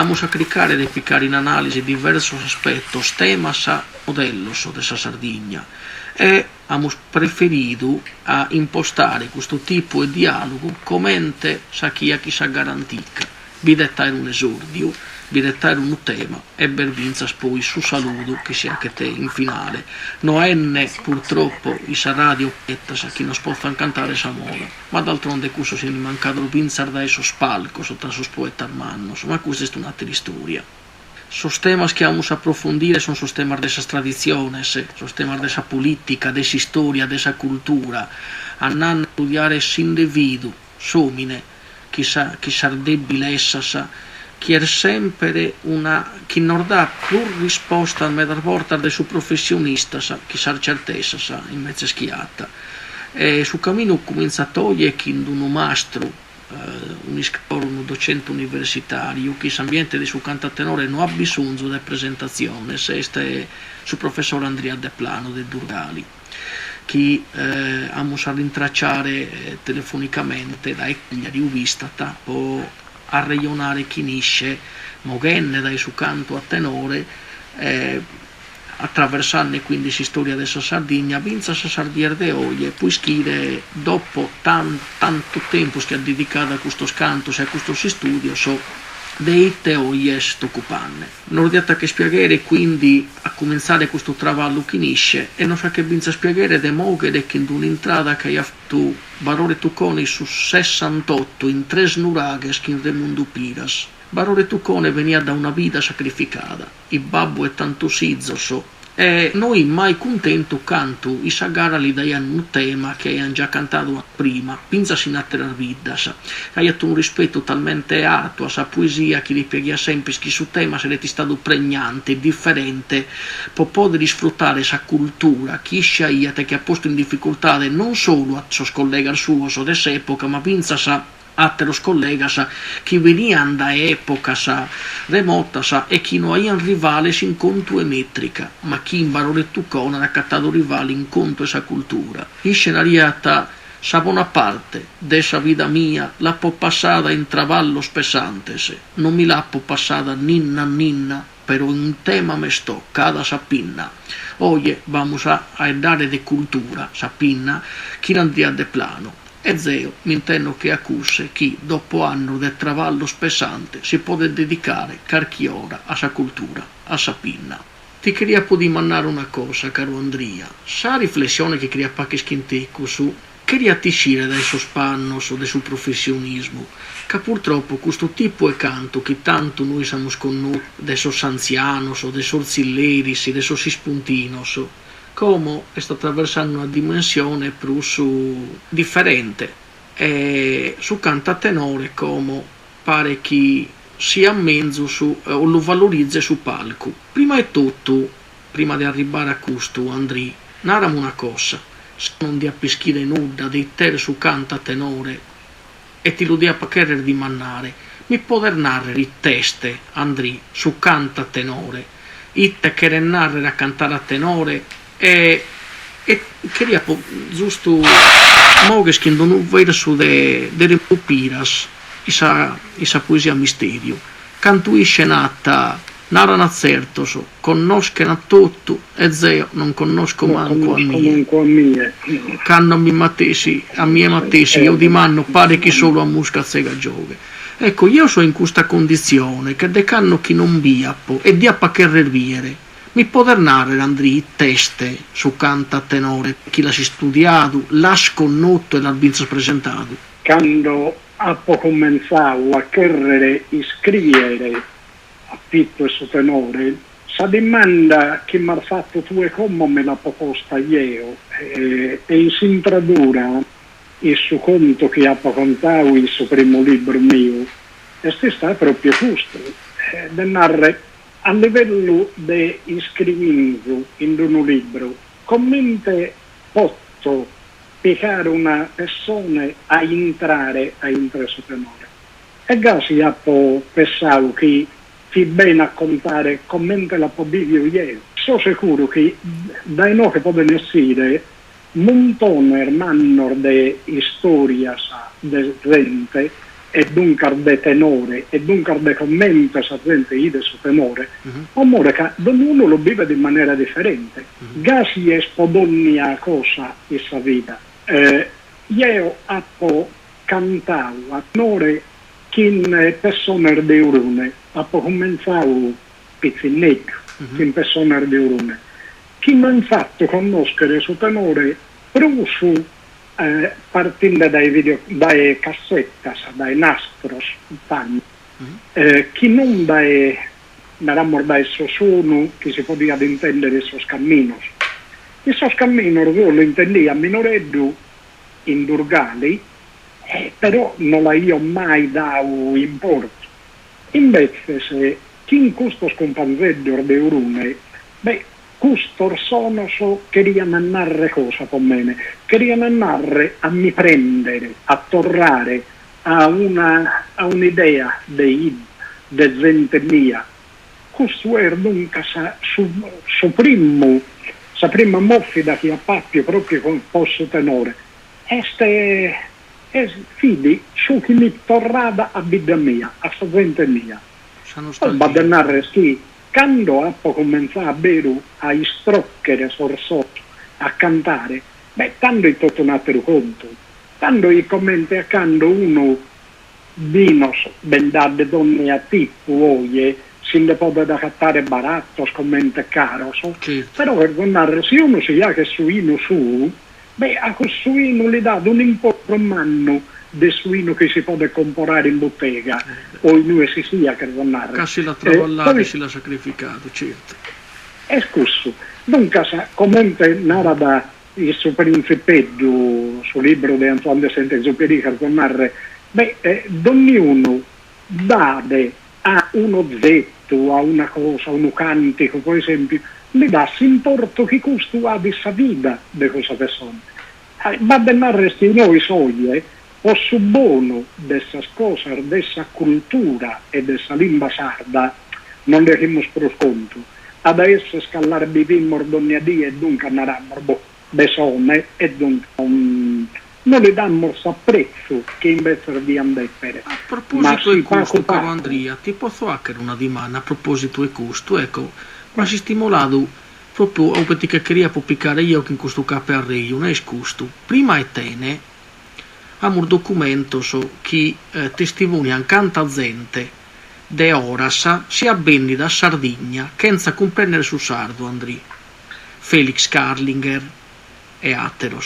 vamos a clicar e picar in analisi diversos aspectos, temas a modellos dessa Sardigna e abbiamo preferito a impostare questo tipo di dialogo commente sa chi sa garantica. Vi dettare un esordio, vi dettare un tema e Bervinzas poi su saluto che sia che te in finale. No enne purtroppo isa radio sa chi non può cantare sa moda, ma d'altronde questo si è mancato Vinzar da esos palcos sotto esos poeta mannos, ma questa è un'altra storia. Sos temas que vamos a aprofundir son sos temas desas tradiciones, sos temas desa política, desa historia, desa cultura, andando a studiare esse individu, somine, chi sardebile essa, chi è sempre una, chi non dà più risposta al medar porta de su professionista, chi sa certezza, in mezzo schiata. E su cammino comincia a togliere chi un mastro, un iscrittore, un docente universitario che ambiente di su cantatenore non ha bisogno di presentazione, este è su professor Andrea De Plano del Durgali che vamos a rintracciare telefonicamente da Eglia di Uvistata o a regionare chi nisce moghenne dai su canto a tenore attraversando quindi la storia della Sardegna, vinza la Sardier de oggi e poi scrive dopo tanto tempo che ha dedicato a questo canto e a questo studio dei te oggi sto occupando. Non ho detto che spiegare quindi a cominciare questo travallo che nisce e non sa che vinza spiegare de moghe che in un'entrata che ha fatto Barore Tuccone su 68 in 3 snuraghes che in Remundo Piras. Barore Tuccone veniva da una vita sacrificata, il babbo è tanto sizzo e noi mai contento canto i sagara li daiano un tema che hanno già cantato prima, pinza sin a tener vita, hai un rispetto talmente alto a sa poesia che li pieghi sempre che su tema se è stato pregnante, differente, può poter sfruttare sa cultura, chi sciaiate che ha posto in difficoltà non solo a sos collega suo so dell'epoca, ma pinza sa altri colleghi che venivano da epoca remota e chi non avevano rivale in conto e metrica, ma chi in Barore Tuccone ha accattato rivali in conto e sa cultura. In scenariata sa buona parte dessa vita mia la po' passata in travallo pesantes, non mi la po' passata ninna, però un tema me sto, cada sapinna. Oggi vamos a dare de cultura, sapinna, chi Andrea De Plano. E zio mi intendo che accuse chi dopo anno del travallo pesante si può dedicare qualche ora a sa cultura, a sa pinna. Ti queria poi dimandare una cosa, caro Andrea, sa riflessione che crea pacche schinteco su queria tiscire dai suoi spannos o del suo professionismo, che purtroppo questo tipo di canto che tanto noi siamo sconosciuti, dei suoi anzianos o dei suoi zilleris, dei suoi spuntinos, come sta attraversando una dimensione più differente e su canta tenore come pare che sia mezzo o lo valorizza su palco. Prima di tutto, prima di arrivare a questo, Andri, narrami una cosa, se non di appischire nuda di te su canta tenore e ti lo dia per di mannare, mi poter narrare i teste, Andri, su canta tenore, itte che narrare a cantare a tenore e queria giusto moghe che non verso delle pupiras isa poesia misterio cantuisce nata narrano certo conoscono tutto e zio non conosco manco a mie canno mi matesi a mie matesi io di manno pare che solo a musca zega giove. Ecco, io sono in questa condizione che de canno chi non biappo e diappa che reviere. Mi poter narrare Andri teste su canta tenore chi l'ha studiato, l'ha sconnotto e l'ha vinto presentato? Quando ho cominciato a querer scrivere a pitto e su tenore, sa domanda che mi ha fatto tu e come me l'ha proposta io e in sintradura il suo conto che ho contato il suo primo libro mio e sta proprio giusto de narrare a livello di iscrivimento in un libro, come posso piegare una persona a entrare su tenore? E così ho pensato che ti bene a contare come la può dire io. Sono sicuro che dai noi che possono essere montone hermano di storia de gente e dunque de tenore e dunque de commento sa gente ide su tenore, amore che ognuno lo vive in maniera differente. Gasi è spodogna cosa in sa vita. Io ho cantato a tenore che persone di Urune, ho cominciato pizzinecchio, che persone di Urune. Chi mi ha fatto conoscere su tenore Prusu partendo dai cassette, dai nastros, chi non dai suono che si poteva intendere i suoi camminos. I suoi camminos io lo intendi a minoreddu in Durgali, però non la io mai dato importo. Invece se chi in questo scompanzeddo di Urune, questo sono querían andare cosa con me? Querían andare a mi prendere, a tornare a un'idea di gente mia. Questo era dunque sa prima moffida che ha fatto proprio con posso tenore. Fidi su che mi tornava a vita mia, a sta gente mia. Poi vado a narrare sì. Quando ho cominciato a bere, a istrocchere sorsotto, a cantare, tanto è tutto un altro conto. Tanto i commenti a quando uno vino bendate donne a tipo oie, si ne può da cattare baratto, commenti caro, però per guardare, se uno si ha che suino su, a questo suino gli dà un importo in mano del suino che si può comprare in bottega o in UE si sia che guardare. Casi la travallata si l'ha sacrificato, certo. È scusso. Dunque, commenti narra il suo principetto sul libro di Antoine de Saint-Exupéry che guardare, ognuno dà a un oggetto, a una cosa, a un cantico, per esempio, gli dà l'importo che questo ha di sa vita di questa persona. Ma da narresti noi soglie, o su buono dessa cosa, dessa cultura e dessa lingua sarda, non le abbiamo per conto. Adesso scalare vivimmo ogni dia e dunque andarammo besone e dunque non le dammo apprezzo che invece di andare. A proposito di questo, caro Andrea, ti posso fare una domanda a proposito di questo? Ecco, ma si stimolato proprio a che queria pubblicare io che in questo capo a Rio, non è questo. Prima è tene, abbiamo un documento che testimonia canta gente de Orasa si abbendi da Sardegna senza comprendere su sardo Andri Felix Carlinger e Atero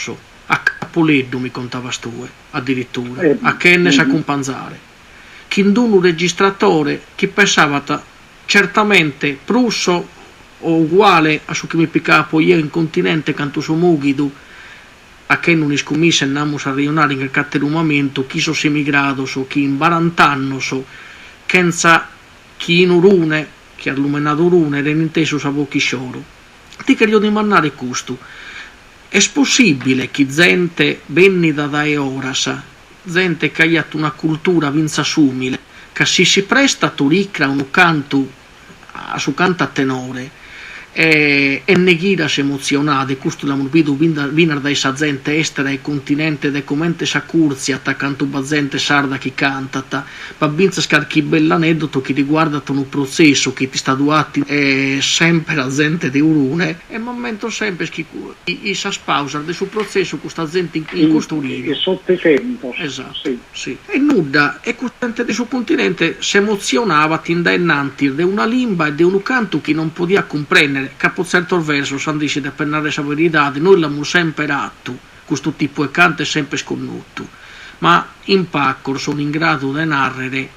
a Capoleddo mi contava stue addirittura a Kenne sa companzare chi un registratore che pensava certamente prusso o uguale a su che mi piccavo io in continente canto su Mugidu a che non iscommisse andiamo a rionare in catterumamento chi so semigrado chi in barantanno senza chi in urune che ha illuminato urune era inteso sa bocchi scioro ti chiedo di mandare questo è possibile che gente venida da Eorasa gente che ha una cultura vinza sumile che si presta a turicra un canto a su canta tenore e neghiras emozionate questo l'abbiamo visto vinar da essa gente estera e continente de commente sa curzia canto gente sarda che cantata ma binza scarchi bell'aneddoto che riguarda un processo che ti sta duati sempre la gente di Urune e momento sempre che i sa spausa del suo processo questa gente in questo rio il sottecento esatto sì. E nuda e questa gente del suo continente si emozionava tindennanti di una lingua e di un canto che non poteva comprendere capo certo verso sandici da pennare sa verità noi l'abbiamo sempre ratto questo tipo di canto è sempre sconosciuto ma in pacco sono in grado di narrare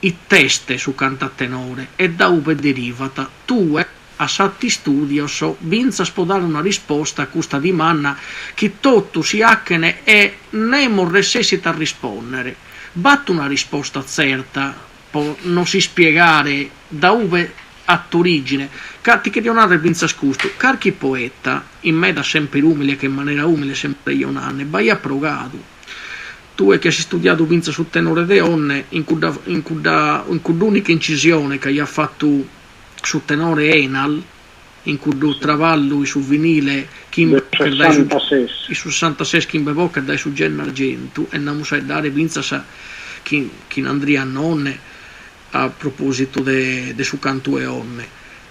i teste su canta tenore e da dove derivata tu a satti studio vinza spodare una risposta a questa dimanda che tutto si accene e nemo necessita rispondere batto una risposta certa non si spiegare da dove attorigine ti chiedo una vinza scusto carchi poeta in me da sempre umile che in maniera umile sempre io nanne vai approgato tu che hai studiato vinza sul tenore de onne in l'unica incisione che hai fatto sul tenore Enal in cui travallo su vinile il 66 Kim Bevocca dai su Gen Argento e non sai dare vinza chi Andrea Nonne a proposito de su canto e onne.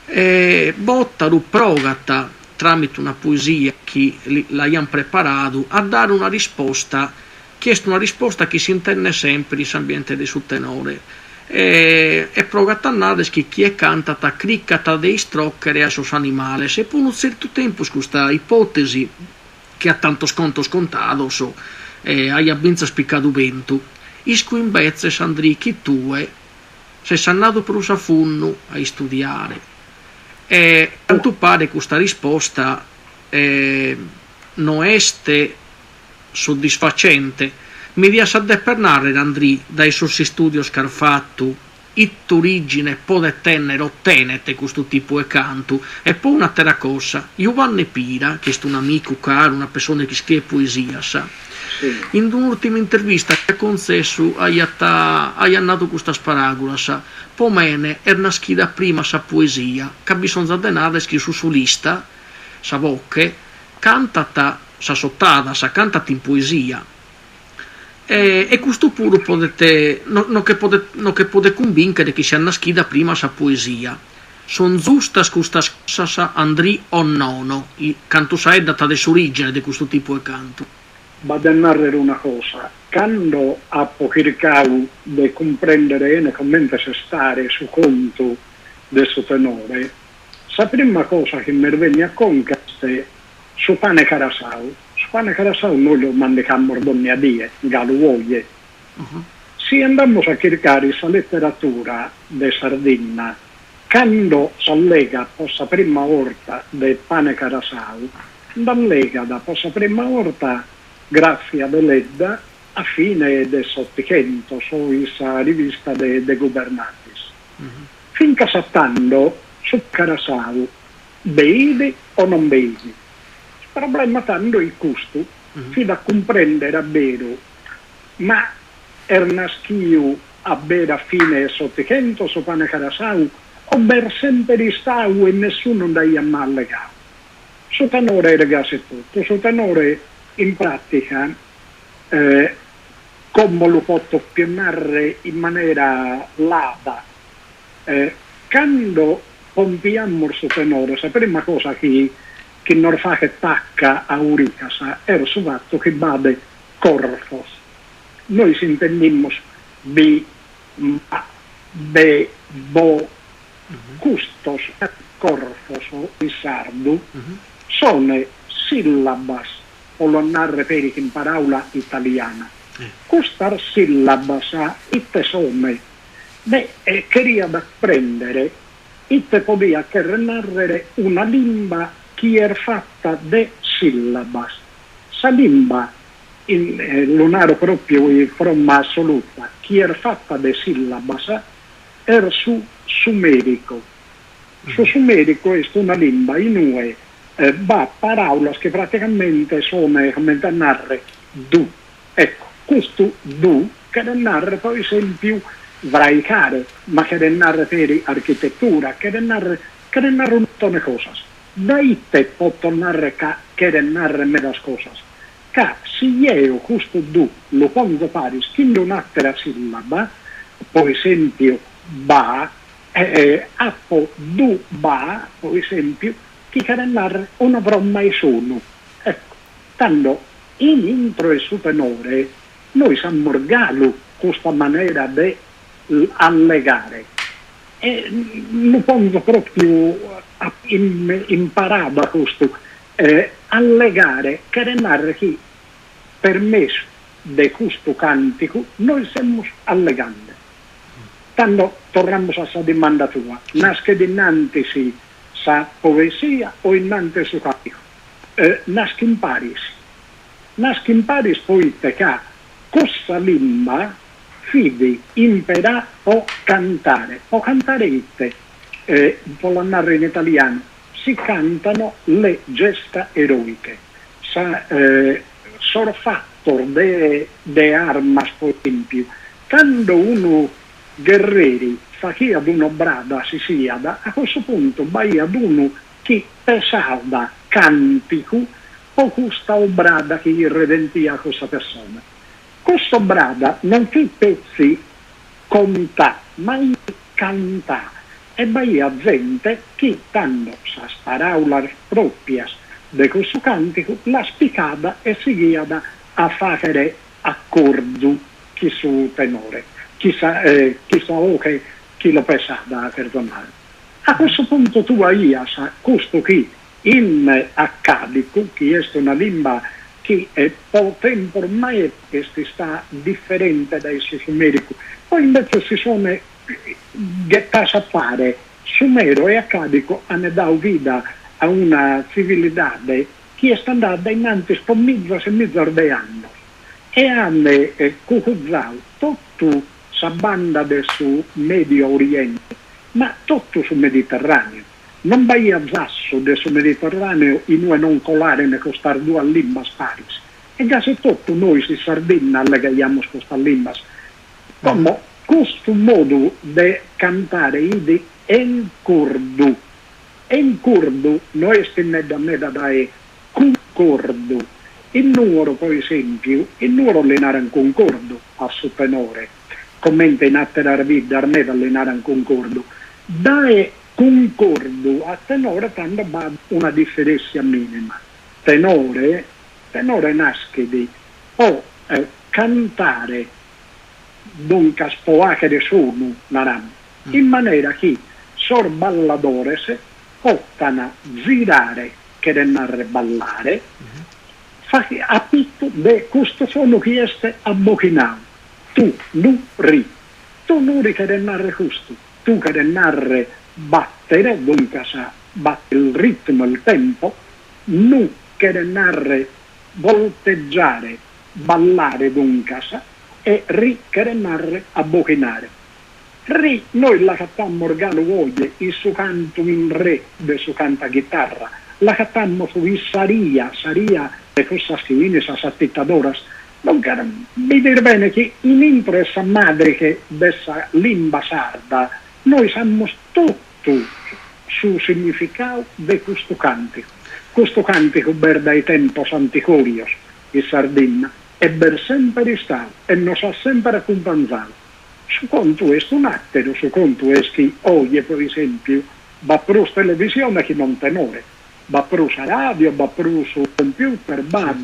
E Bottaru progata tramite una poesia che l'abbiamo preparato a dare una risposta, chiesto una risposta che si intende sempre in ambiente di su tenore. E progata nades che chi è cantata criccata dei strocchere a sos animales e per un certo tempo questa ipotesi che ha tanto sconto scontato hai abbastanza spiccato vento isco invece Sandri chi tue se sei andato per un funno a studiare e tanto pare questa risposta non è soddisfacente. Mi dia a depernare Andrì dai suoi studi scarfatto origine può tenere ottenete questo tipo di canto e poi una terra cosa Giovanni Pira che è un amico caro, una persona che scrive poesia in un'ultima intervista che ha concesso hai andato questa sparagola pomene è nascita prima sa poesia che bisogna denare scritto su lista sa bocche cantata sa sottata sa cantata in poesia e questo pure potete non che potete convincere che sia nascita prima sa poesia sono giusta questa sa Andrì o no canto sa è data dell'origine di questo tipo di canto. Vado a narrare una cosa, quando ho cercato di comprendere come se stare su conto del suo tenore, la prima cosa che mi venne a conca è su pane carasau. Su pane carasau noi lo mandiamo donne a die, galo voglie. Se andiamo a cercare la letteratura di Sardegna, quando si allega per la prima volta del pane carasau, allega per la prima volta grazie a Ledda a fine del Sottocento su questa rivista de Governatis. Finché sattando su Carasau vedi o non vedi. Il problema tanto è il costo, fino a comprendere davvero, ma Ernaschio a bere a fine del Sottocento su pane Carasau o per sempre stau e nessuno non ha mai legato. Su tenore ragazzi tutto, su tenore in pratica come lo posso spiegare in maniera lada quando compiamo il suo tenore la prima cosa che non fa che tacca a Uricasa è il fatto che vade corfos noi si intendimmo b ma be bo custos corfos in sardo sono sillabas o lo narre per in parola italiana. Questa sillaba sa itte some, queria da prendere, itte podia che narrare una lingua che è fatta de sillabas. Sa lingua, lo narro proprio in forma assoluta, che è fatta de sillabas, è su sumerico. Su sumerico è una lingua in ue, va parole che praticamente sono come da narrare du. Ecco, questo du che da narrare per esempio vraicare, ma che da narrare per architettura, che da narrare un montone di cose. Da itte posso narrare che da narrare medas cose. Che se io questo du lo pongo pari scrivendo un'altra sillaba, per esempio ba, appo du ba, per esempio, che narrare una bromma e sono. Ecco, tanto in intro e su tenore noi siamo organo questa maniera di allegare e lo pongo proprio imparare a questo allegare che narrare che per me di questo cantico noi siamo allegando. Tanto torniamo a questa domanda tua, nasce dinanzi sa poesia o innanzi su cantico. Nasce in Paris poi che questa lingua fidi impera o cantare itte, per narrare in italiano, si cantano le gesta eroiche, sorfattor de armas per esempio, quando uno guerrieri fa chi ad uno brada si siada, a questo punto vai ad uno che pesava cantico o questa brada che irredentia questa persona. questo brada non ti pezzi conta, ma canta. E vai gente che tanto sa paraulas proprias de questo cantico la spicada e si guida a fare accordo chi su tenore, chi sa che chi lo pesava per donare. A questo punto tu hai questo che in accadico, che è una lingua che po' tempo ormai che sta differente dai sumerici, poi invece si sono gettati a fare sumero e accadico hanno dato vita a una civiltà che è andata innanzi per mezzo e mezzo di anni e hanno cucuzzato tutta la banda del Medio Oriente, ma tutto sul Mediterraneo. Non vai a zasso del Mediterraneo in noi non colare ne costare due limbas paris. E già se tutto noi si Sardegna alleghiamo questa limbas. Come questo modo di cantare di en curdu. En curdu noi stiamo da me da dare concordo. Il numero, per esempio, il numero allenare un concordo a suo tenore. Commenta in altre vita, me da allenare un concordo. Dare concordo a tenore tanto va una differenza minima. Tenore nasce di cantare dunque spoacere sono in maniera che sor balladores possano girare che narre ballare a pitto di questo suono che è abbocchinato. Tu non ri che narre questo, tu che narre battere, dunque batte il ritmo, il tempo, non che narre volteggiare, ballare dunque e ri che narre abbocchinare. Ri, noi la cattammo organo voglie, il suo canto in re del suo canta chitarra, la cattammo su saria e questa scrivine sa sattittadoras. Dunque, vedete bene che in impresa madre che dessa limba sarda, noi siamo tutto sul significato di questo cantico. Questo cantico per dai tempos anticorios in Sardegna è per sempre stato e non sa sempre accompagnato. Su conto è un attimo, su conto è che oggi per esempio va per la televisione che non tenore, va per la radio, va per il computer, va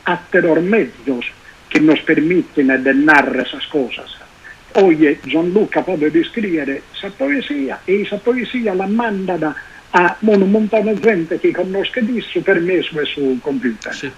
a terror mezzos che nos permettono di narrare queste cose. Oggi Gianluca può descrivere questa poesia e questa poesia la manda a un montone di gente che conosce disso per me sul computer. Sì.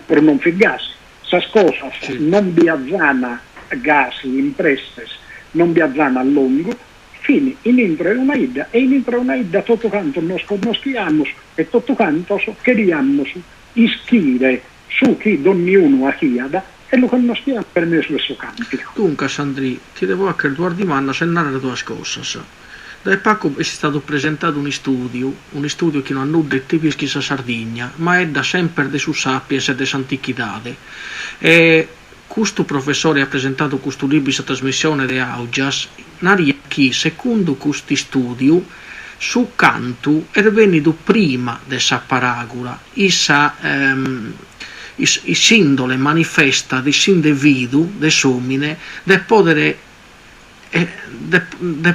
Per non figarsi, queste cose sì. Non viaggiano gas impresse, non viaggiano a lungo, fine in intro una idea e in intro una idea tutto quanto nos conosciamo e tutto quanto queriamo ischire su chi ognuno ha chieda e lo conosciamo per me sul suo campo. Dunque Sandri, ti devo anche due domande se narrare due cose. Da poco è stato presentato un studio che non ha nulla di tipico di Sardegna, ma è da sempre de su sapiens e de antichitade. E questo professore ha presentato questo libro in trasmissione di Augias, naria che secondo questo studio su canto è venuto prima dessa paragula, i sindole manifesta di sindevidu, de somine, de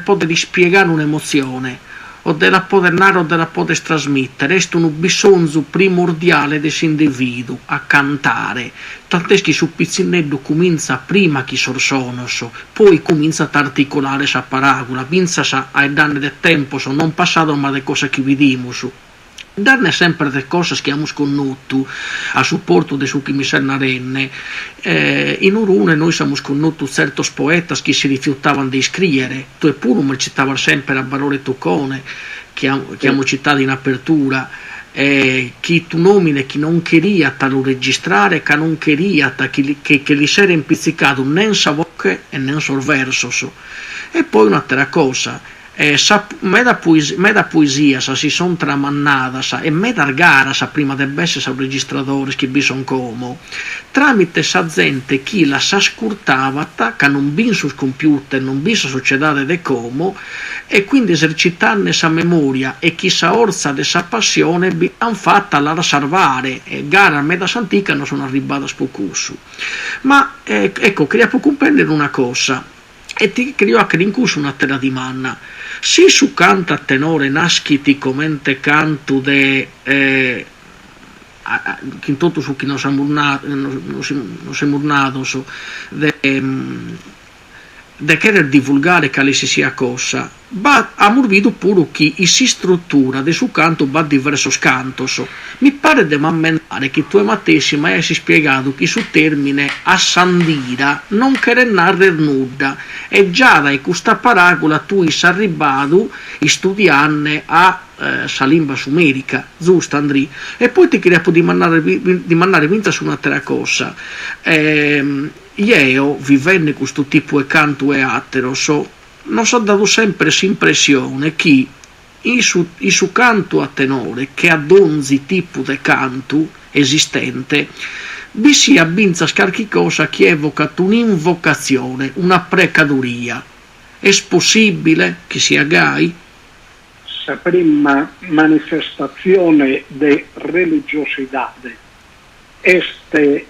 poter spiegare un'emozione o della poter narrare o della poter trasmettere. È un bisogno primordiale dell'individuo a cantare, tant'è che su pizzinello comincia prima che sorsonoso, poi comincia ad articolare sa paragola, pensa ai danni del tempo, non passato ma le cose che vediamo su. Darne sempre delle cose che abbiamo sconosciuto a supporto di su che mi sernarenne. In Urune noi siamo sconosciuti certi poeti che si rifiutavano di scrivere, tu e pure mi citavano sempre a Barone Toccone che abbiamo citato in apertura, chi tu nomine chi non queria lo registrare, che non queria che gli si era impizzicato né in sa voce e né in sul verso. E poi un'altra cosa, meda poesia si sono tramannata e meda gara prima di essere un registratore che bisogna come tramite sa gente chi la sa scurtava che non bin sul computer non bin su società de como e quindi esercitando sa memoria e chi sa orza de sa passione hanno fatta la salvare e gara meda santica non sono arrivata a spocussu ma ecco queria comprendere una cosa e ti creo a rincuso una terra di manna si su canta a tenore naschiti commente canto de che tutto su chi non si è murnato de querer divulgare che si sia cosa va a morbido pure chi si struttura de su canto va diversos cantos mi pare de mammentare che tu matessima hai spiegato che su termine a sandira non querer narrer nuda e già da questa paragola tu sei arrivato studianne a sa lingua sumerica, giusto Andri? E poi ti chiedo di mandare vinta su un'altra cosa. Io, vivendo questo tipo di canto e attero, non so dato sempre l'impressione che in su canto a tenore, che ad ogni tipo di canto esistente, vi sia binza qualche cosa che evoca un'invocazione, una precaduria. È possibile che sia gai? La prima manifestazione di religiosità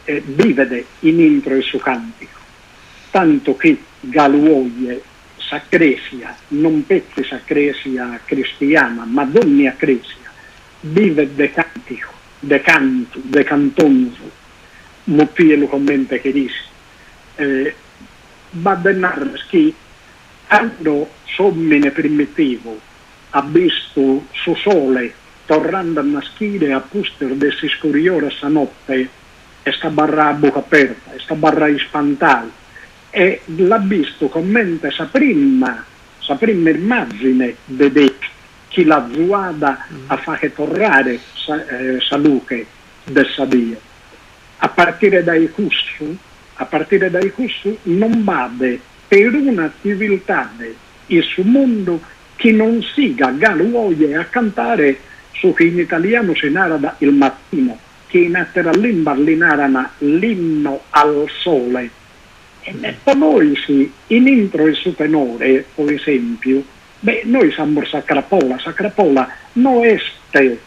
vive in intro e su cantico, tanto che galuoie sacresia, non pezzi sacresia cristiana, ma ogni accresia, vive de cantico, de canto, de cantonzo, moppielo commenta che dice, va denare che quando sommine primitivo ha visto su sole tornando a maschile a puster de si scuriore sa notte e sta barra a bocca aperta e sta barra spantale e l'ha visto commenta sa prima immagine de chi la zuada a fare tornare sa luce de sa Dio a partire dai cussu non vade per una civiltà il suo mondo che non siga galuoie a cantare su che in italiano si narra il mattino, che in altra lingua li narrano l'inno al sole. E per noi sì, in intro e su tenore, per esempio, noi siamo sacrapola non este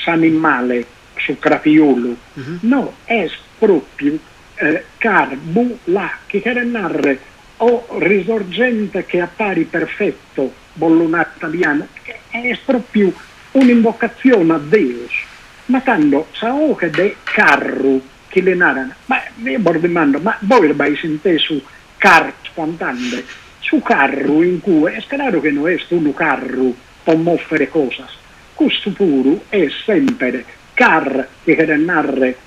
s'animale su crapiolo, no, è proprio carbu là, che quiere narrare o risorgente che appari perfetto, bollonato italiano, è proprio un'invocazione a Dio. Ma quando sa che de carro che le narrano, ma io domando, ma voi l'avete sentito su carro cantante? Su carro in cui è chiaro che non è un carro per muovere cose. Questo puro è sempre car che quiere narrare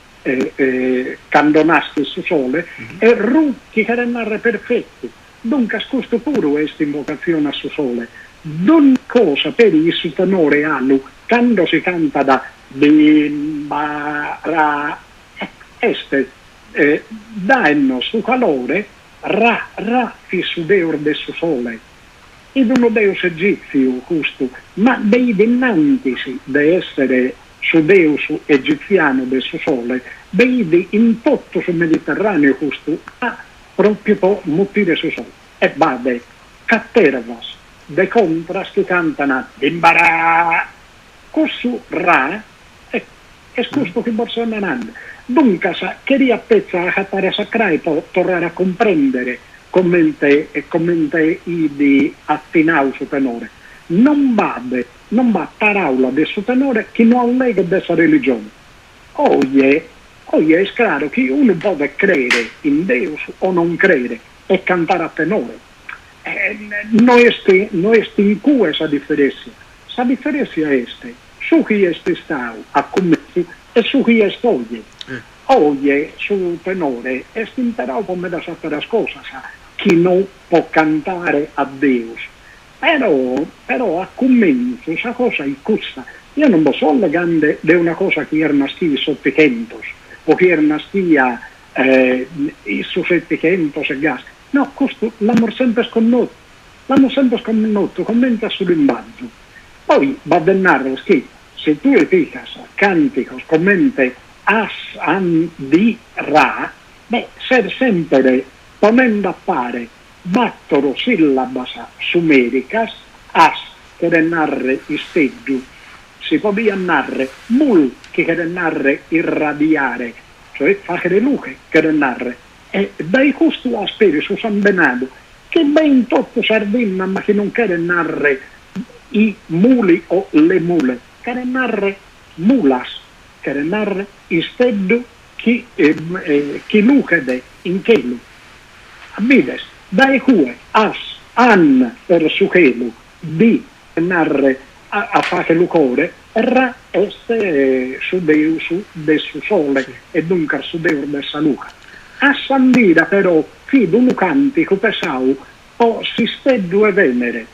candonasti su sole e ru che narra perfetti dunque questo puro è invocazione su sole d'ogni cosa per il suo tenore hanno quando si canta da bimbara danno su calore ra fi su deur de su sole ed uno deus egizio questo ma dei dinantisi de essere su deus egiziano del suo sole, vedi in tutto sul Mediterraneo questo, ma proprio per mutire su sole. E vade, catervas, de contras che cantano, imbarà, questo ra, e questo che borsa andando. Dunque, che riappezza a cattare sacrai per tornare a comprendere come di attinau su tenore. Non va parola del suo tenore che non lega dessa religione. Oggi è chiaro che uno può credere in Dio o non credere e cantare a tenore. Non è in cui esa differenza. La differenza è su chi è stato a commesso e su chi è oggi. Oggi su tenore è imparato come da sapere le cose, chi non può cantare a Dio. Però a commento questa cosa è questa. Io non so legare di una cosa che erano stati sotto o che erano stati su 700 e gas. No, questo l'hanno sempre sconosciuto. l'hanno sempre scommesso, commenta sull'imbaggio. Poi va a narrare che se tu epicas canticos commente as an di ra, beh, ser sempre ponendo a fare battoro sillabas sumericas, as che narre isteggiu, si podia narre mul che narre irradiare, cioè fare luce che narre, e dai questo asperi su San Benado, che ben tutto Sardegna ma che non che narre i muli o le mule, che narre mulas, che narre isteggiu chi lucede in chelu. Abides, dai cue, as, an per su chelu, di narre a fare lucore, ra este su Deu de su sole e dunque su Deu de saluca. A Sandira però, chi d'un cantico pesau, o si steddu e venere.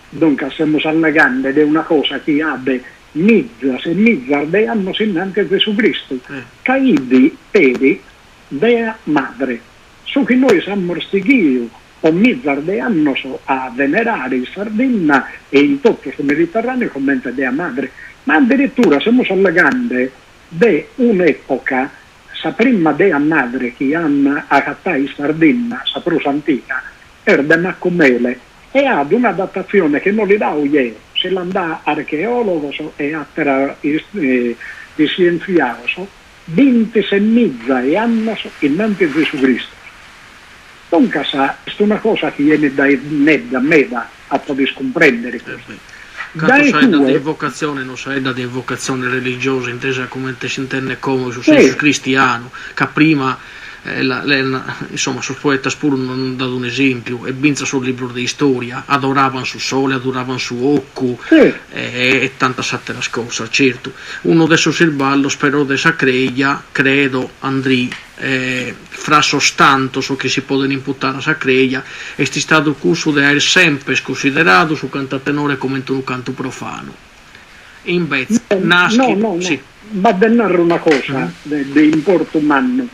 Dunque siamo allegando di una cosa che abbia mizzas e mizzarde hanno innanzi Gesù Cristo. Caidi pedi dea madre. Su che noi siamo stighio o mizzarde hanno a venerare in Sardegna e in tutto il Mediterraneo commenta dea madre. Ma addirittura siamo allegando di un'epoca, sa prima dea madre che hanno a in Sardegna, sa prusa antica, era de Maccumele, e ad un'adattazione che non li dà io, se l'andà archeologo e altri scienziati, 26 mizza e anni innanzi a Gesù Cristo. Dunque, è una cosa che viene da me a poter comprendere questo. Canto saeda di invocazione, non saeda di invocazione religiosa, intesa come si intende come su senso cristiano, che prima insomma sul poeta Spuro non ha dato un esempio e binza sul libro di storia, adoravano su sole, adoravano su occo e tanta altra cosa, certo. Uno adesso il ballo spero de sacreglia, credo Andrì fra sostanto so che si può imputare a sacreglia è stato il curso di essere sempre considerato su cantatenore come un canto profano. Invece nasce sì. Va a narrare una cosa di importo umano.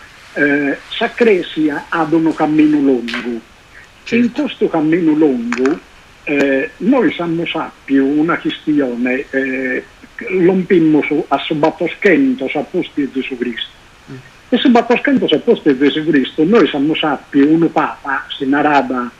Sacresia ad un cammino lungo. Certo. In questo cammino lungo noi siamo sappi una questione lompimmo a Subattoschento a posti di Gesù Cristo e Subattoschento a posti di Gesù Cristo noi siamo sappi un papa si narrava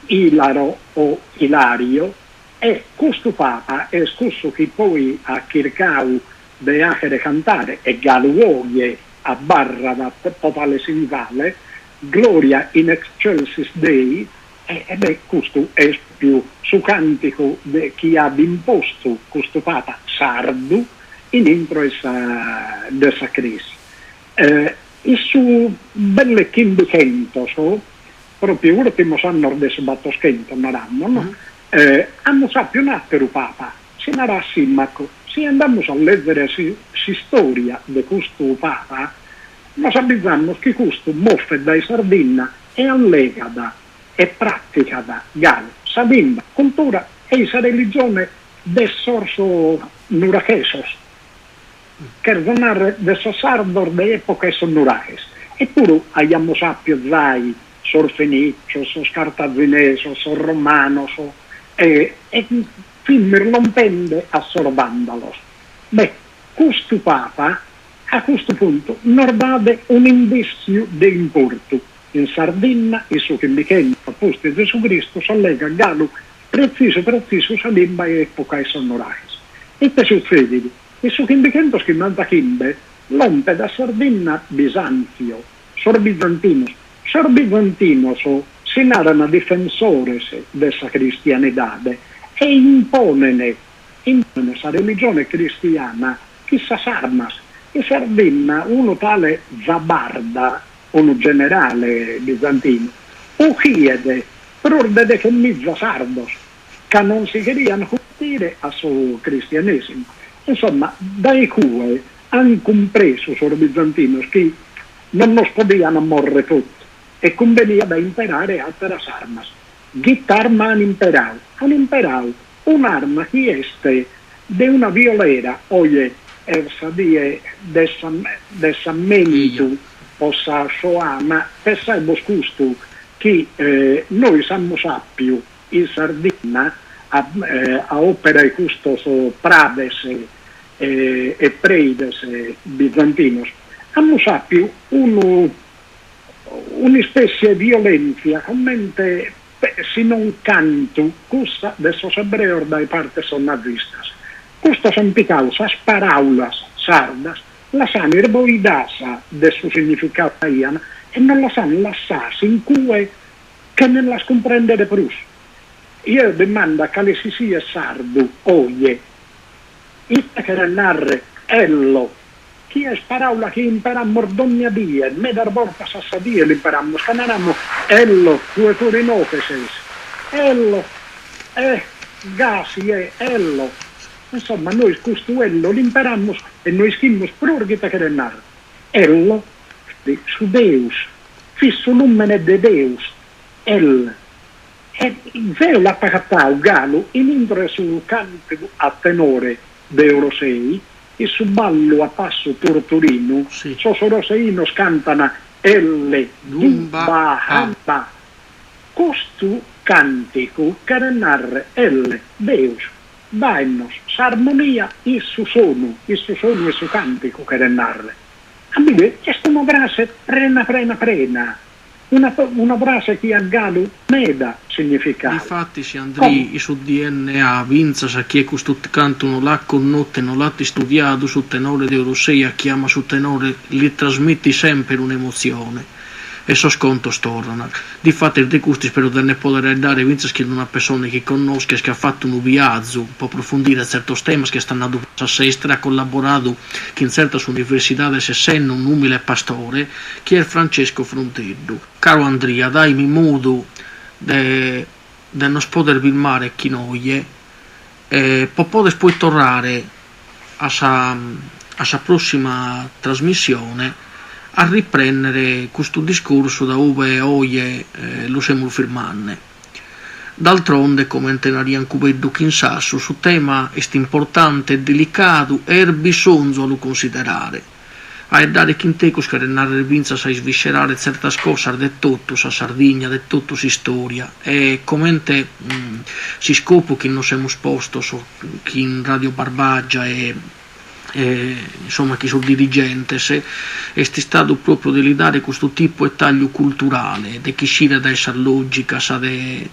Ilaro o Ilario e questo papa è scusso che poi a Kirkau de acere cantare e Galuoglie a barra da totale singale, Gloria in excelsis Dei, e questo è più su cantico di chi ha imposto questo Papa sardo in intro della crisi. E su belle chindicento, proprio l'ultimo anno del Subattoschento, no? Hanno sappiato un altro Papa, si narra a Simmaco. Se andiamo a leggere la storia di questo Papa, ma sappiamo che questo moffe dai Sardegna è allegata e praticata Gallo, Sardegna, cultura e la religione del sorso nurachesos, che donare del sardor dell'epoca sono nuraches. Eppure abbiamo sappiato zai, sor Feniccio, sor Scartazineso, sor Romano, e Filmer non pende a sorbandalos. Beh, questo Papa a questo punto non dà un indizio di importo. In Sardegna, il suo che mi chiede a posto di Gesù Cristo, si allega a Gallo preciso, sarebbe epoca e sonorais. E che succede? Il suo che mi chiede che manda Kimbe, l'ompe da Sardegna Bisanzio, sor Bizantinos si narrano difensores della cristianità e imponene la religione cristiana chissà armas. In Sardegna uno tale Zabarda, un generale bizantino, o chiede per ordine che mizza sardos che non si querían curtire a suo cristianesimo. Insomma, dai cui hanno compreso sor bizantinos che non nos podían morre tutto e convenia da imperare altre armas. Gittarma han imperau un'arma che este de una violera, oye, essa die dessa menitu possa soa, ma per sai boscusto che noi siamo sappiu in Sardegna a opera di questo prades e preides bizantinos, hanno più una specie di violenza, commente se non canto, questa adesso ebrei da parte sono nazistas. Questo sono causa paraulas sardas, la sanno erboidasa del suo significato italiano e non la sanno lasciarsi in cui che non la comprendere più. Io domando che si sia sardo, oie, ita che narre, ello, chi è paraula che imperammo ogni dia, me dar volta sassadia l'imperammo, scannerammo, ello, due no che sei, ello, gasi, ello. Insomma, noi questo ello l'imperammo e noi schimmo prurghita che narre. Ello, su Deus, fisso numene de Deus, e zero l'ha pagato galo in indre sul canto a tenore d'Euro 6 e su ballo a passo tortorino sì. Soseino scantano L Dumba Hamba costu cantico che narra L Deus Dainos s'armonia il suo sono e su cantico che narra a me c'è una frase prena una frase che a Galo meda significato. Infatti si andrì su DNA vinza sa chi è questo canto non l'ha connotte, non l'ha studiato su tenore di Eurosei, chiama su tenore, gli trasmetti sempre un'emozione e so sconto stornano. Difatti di questi spero di ne poter dare vinza che una persona che conosca, che ha fatto un viaggio, può approfondire certi temi che stanno a sestra, ha collaborato in certe università, essendo un umile pastore, che è Francesco Fronteddu. Caro Andrea, dai-mi modo di non poter filmare chi noi può poi tornare a sa prossima trasmissione a riprendere questo discorso da dove oggi lo siamo firmando. D'altronde, come teneriamo cubeddo Kinsasso, su tema questo importante e delicato e bisogno lo considerare. A dare chintecos che renare vinza sai sviscerare certe cose de tutto sa Sardegna, de tutto si storia e commente si scopo che non siamo sposto chi in Radio Barbaggia e insomma chi sono dirigente se è stato proprio di dare questo tipo di taglio culturale di chi scira da essa logica sa de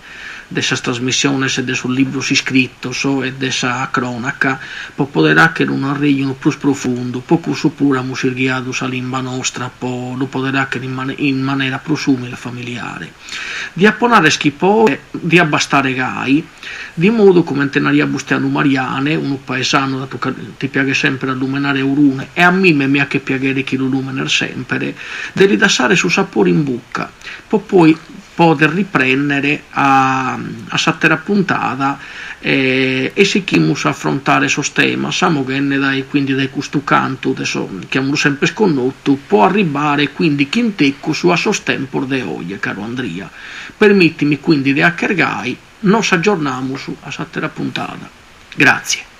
essa trasmissione se de sul libro si scritto e de essa cronaca può poter anche un arreglio più profondo poco suppura musirghiato sa lingua nostra lo poter anche in maniera più umile e familiare di apponare schipò di abbastare gai di modo come tenaria Bustiano Mariane uno paesano dato che ti piace sempre a lumenare urune e a me mi ha che piacere chi lo lumener sempre devi lasciare su sapore in bocca poi poter riprendere a sattera puntata e si chimus affrontare questo tema siamo che ne dai quindi dai questo canto adesso chiamalo sempre sconnotto può arrivare quindi chintecco su a sostempor de oggi caro Andrea permettimi quindi di acchergai nos aggiorniamo su a sattera puntata grazie.